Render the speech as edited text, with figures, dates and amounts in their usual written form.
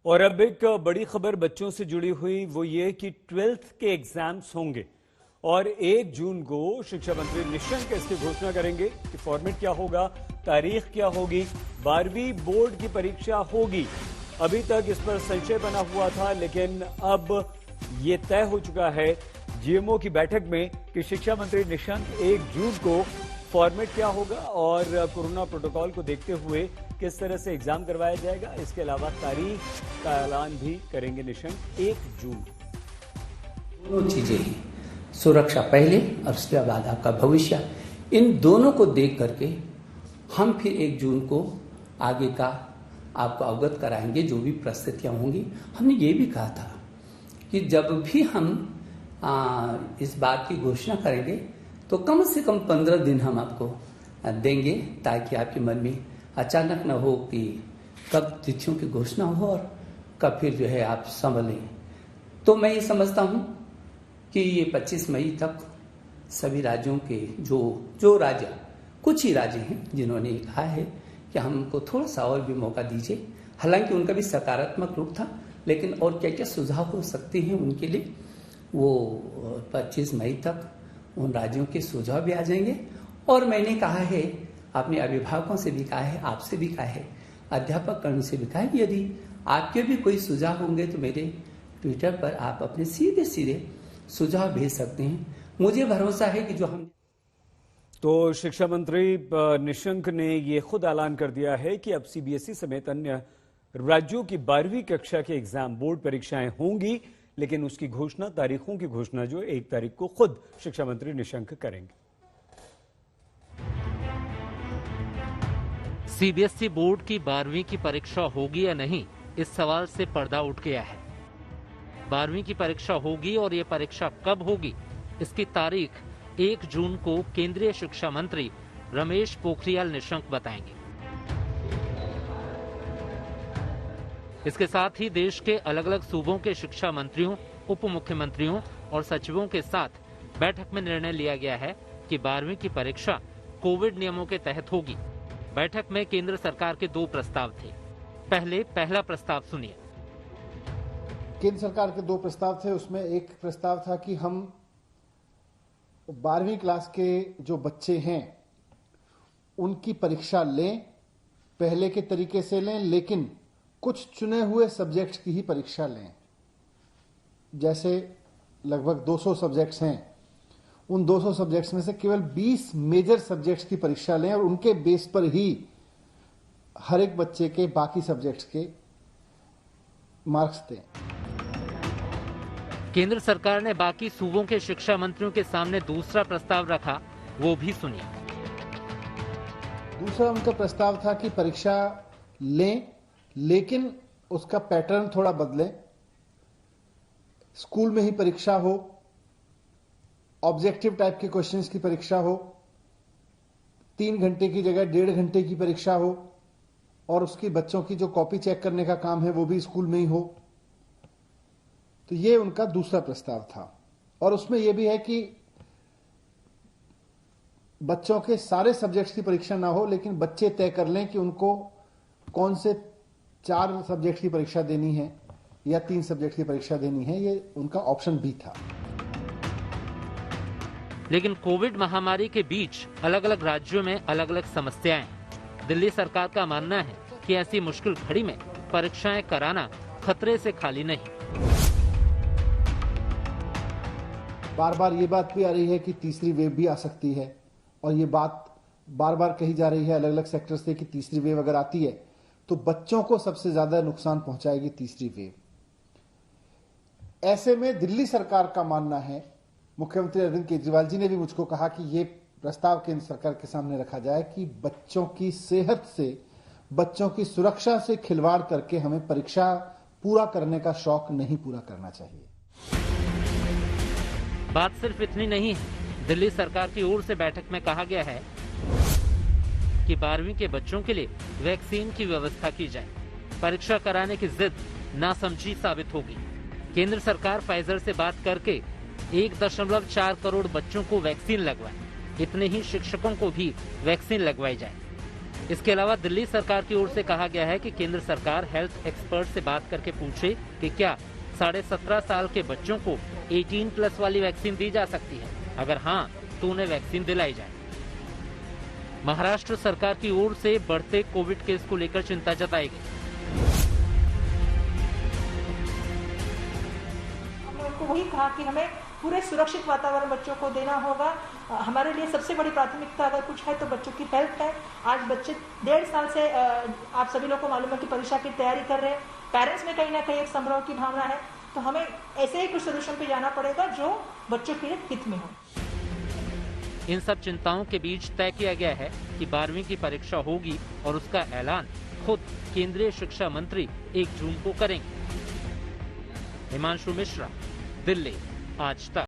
और अब एक बड़ी खबर बच्चों से जुड़ी हुई वो ये कि 12th के एग्जाम्स होंगे और 1 जून को शिक्षा मंत्री निशंक इसकी घोषणा करेंगे कि फॉर्मेट क्या होगा, तारीख क्या होगी, 12वीं बोर्ड की परीक्षा होगी। अभी तक इस पर संशय बना हुआ था, लेकिन अब ये तय हो चुका है जीएमओ की बैठक में कि शिक्षा मंत्री निशंक 1 जून को फॉर्मेट क्या होगा और कोरोना प्रोटोकॉल को देखते हुए किस तरह से एग्जाम करवाया जाएगा। इसके अलावा तारीख का ऐलान भी करेंगे निशंक 1 जून। दोनों चीजें ही, सुरक्षा पहले और उसके बाद आपका भविष्य, इन दोनों को देख करके हम फिर 1 जून को आगे का आपको अवगत कराएंगे जो भी परिस्थितियां होंगी। हमने ये भी कहा था कि जब भी हम इस बात की घोषणा करेंगे तो कम से कम 15 दिन हम आपको देंगे, ताकि आपके मन में अचानक न हो कि कब तिथियों की घोषणा हो और कब फिर जो है आप समझ लें। तो मैं ये समझता हूँ कि ये 25 मई तक सभी राज्यों के जो राज्य, कुछ ही राज्य हैं जिन्होंने कहा है कि हमको थोड़ा सा और भी मौका दीजिए। हालांकि उनका भी सकारात्मक रूप था, लेकिन और क्या क्या सुझाव हो सकते हैं उनके लिए, वो 25 मई तक उन राज्यों के सुझाव भी आ जाएंगे। और मैंने कहा है, अपने अभिभावकों से भी कहा है, आपसे भी कहा है, अध्यापक कर्ण से भी कहा है, यदि आपके भी कोई सुझाव होंगे तो मेरे ट्विटर पर आप अपने सीधे सीधे सुझाव भेज सकते हैं। मुझे भरोसा है कि जो हम तो शिक्षा मंत्री निशंक ने ये खुद ऐलान कर दिया है कि अब सीबीएसई समेत अन्य राज्यों की 12वीं कक्षा के एग्जाम बोर्ड परीक्षाएं होंगी, लेकिन उसकी घोषणा, तारीखों की घोषणा जो 1 तारीख को खुद शिक्षा मंत्री निशंक करेंगे। सीबीएसई बोर्ड की 12वीं की परीक्षा होगी या नहीं, इस सवाल से पर्दा उठ गया है। 12वीं की परीक्षा होगी और ये परीक्षा कब होगी, इसकी तारीख 1 जून को केंद्रीय शिक्षा मंत्री रमेश पोखरियाल निशंक बताएंगे। इसके साथ ही देश के अलग अलग सूबों के शिक्षा मंत्रियों, उप मुख्यमंत्रियों और सचिवों के साथ बैठक में निर्णय लिया गया है कि 12वीं की परीक्षा कोविड नियमों के तहत होगी। बैठक में केंद्र सरकार के 2 प्रस्ताव थे। पहला प्रस्ताव सुनिए। केंद्र सरकार के 2 प्रस्ताव थे। उसमें एक प्रस्ताव था कि हम 12वीं क्लास के जो बच्चे हैं उनकी परीक्षा लें, पहले के तरीके से लें, लेकिन कुछ चुने हुए सब्जेक्ट्स की ही परीक्षा लें। जैसे लगभग 200 सब्जेक्ट्स हैं, उन 200 सब्जेक्ट्स में से केवल 20 मेजर सब्जेक्ट्स की परीक्षा लें और उनके बेस पर ही हर एक बच्चे के बाकी सब्जेक्ट्स के मार्क्स दें। केंद्र सरकार ने बाकी सूबों के शिक्षा मंत्रियों के सामने दूसरा प्रस्ताव रखा, वो भी सुनिए। दूसरा उनका प्रस्ताव था कि परीक्षा लें, लेकिन उसका पैटर्न थोड़ा बदलें। स्कूल में ही परीक्षा हो, ऑब्जेक्टिव टाइप के क्वेश्चंस की परीक्षा हो, 3 घंटे की जगह 1.5 घंटे की परीक्षा हो, और उसकी बच्चों की जो कॉपी चेक करने का काम है वो भी स्कूल में ही हो। तो ये उनका दूसरा प्रस्ताव था। और उसमें यह भी है कि बच्चों के सारे सब्जेक्ट्स की परीक्षा ना हो, लेकिन बच्चे तय कर लें कि उनको कौन से 4 सब्जेक्ट की परीक्षा देनी है या 3 सब्जेक्ट की परीक्षा देनी है। ये उनका ऑप्शन भी था। लेकिन कोविड महामारी के बीच अलग अलग राज्यों में अलग अलग समस्याएं। दिल्ली सरकार का मानना है कि ऐसी मुश्किल घड़ी में परीक्षाएं कराना खतरे से खाली नहीं। बार बार ये बात भी आ रही है कि तीसरी वेव भी आ सकती है, और ये बात बार बार कही जा रही है अलग अलग सेक्टर से कि तीसरी वेव अगर आती है तो बच्चों को सबसे ज्यादा नुकसान पहुंचाएगी तीसरी वेव। ऐसे में दिल्ली सरकार का मानना है, मुख्यमंत्री अरविंद केजरीवाल जी ने भी मुझको कहा कि ये प्रस्ताव केंद्र सरकार के सामने रखा जाए कि बच्चों की सेहत से, बच्चों की सुरक्षा से खिलवाड़ करके हमें परीक्षा पूरा करने का शौक नहीं पूरा करना चाहिए। बात सिर्फ इतनी नहीं है। दिल्ली सरकार की ओर से बैठक में कहा गया है कि 12वीं के बच्चों के लिए वैक्सीन की व्यवस्था की जाए। परीक्षा कराने की जिद नासमझी साबित होगी। केंद्र सरकार फाइजर से बात करके 1.4 करोड़ बच्चों को वैक्सीन लगवाए, इतने ही शिक्षकों को भी वैक्सीन लगवाई जाए। इसके अलावा दिल्ली सरकार की ओर से कहा गया है कि केंद्र सरकार हेल्थ एक्सपर्ट से बात करके पूछे कि क्या 17.5 साल के बच्चों को 18+ वाली वैक्सीन दी जा सकती है। अगर हाँ, तो उन्हें वैक्सीन दिलाई जाए। महाराष्ट्र सरकार की ओर से बढ़ते कोविड केस को लेकर चिंता जताई गई। हमने उनको वही कहा कि हमें पूरे सुरक्षित वातावरण बच्चों को देना होगा। हमारे लिए सबसे बड़ी प्राथमिकता अगर कुछ है तो बच्चों की हेल्थ है। आज बच्चे 1.5 साल से आप सभी लोगों को मालूम है कि परीक्षा की तैयारी कर रहे हैं। पेरेंट्स में कहीं ना कहीं एक संभ्रम की भावना है, तो हमें ऐसे ही कुछ सोल्यूशन पे जाना पड़ेगा जो बच्चों के लिए हित में हो। इन सब चिंताओं के बीच तय किया गया है कि 12वीं की परीक्षा होगी और उसका ऐलान खुद केंद्रीय शिक्षा मंत्री 1 जून को करेंगे। हिमांशु मिश्रा, दिल्ली, आज तक।